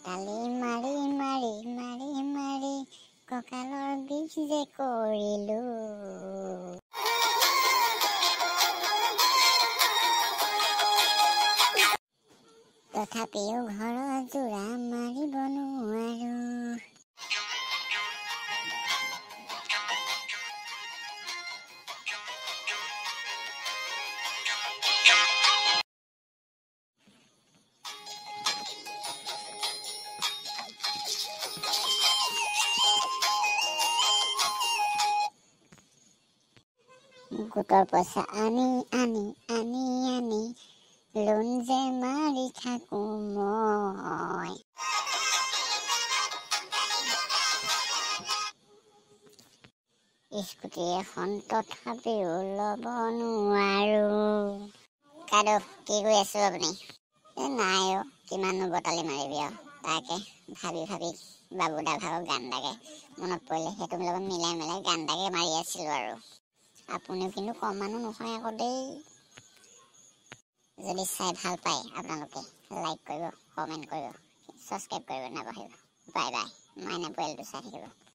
তালি মাৰি মাৰি মাৰি মাৰি কঁকালৰ বিষ যে কৰিলো। তথাপিও ঘৰৰ যোৰা মাৰিব নোৱাৰো। গোটৰ পইচা আনি আনি আনি আনি লোন যে মাৰি থাকো মই। স্কুটি এখন তথাপিও ল'ব নোৱাৰো। কাদু কি কৰি আছো আপুনি? নাই অ, কিমাননো বটালি মাৰিবি আৰু। তাকে ভাবি ভাবি বাবুদা ভাগৰ গান তাকে মনত পৰিলে সেইটো লগত মিলাই মিলাই গান তাকে মাৰি আছিলো আৰু। আপুনিও কিন্তু কম মানুহ নহয় আকৌ দেই। যদি চাই ভাল পায় আপোনালোকে লাইক কৰিব, কমেণ্ট কৰিব, ছাবস্ক্ৰাইব কৰিব নাপাহৰিব। Bye bye. মাইনা পোৱালিটো চাই থাকিব।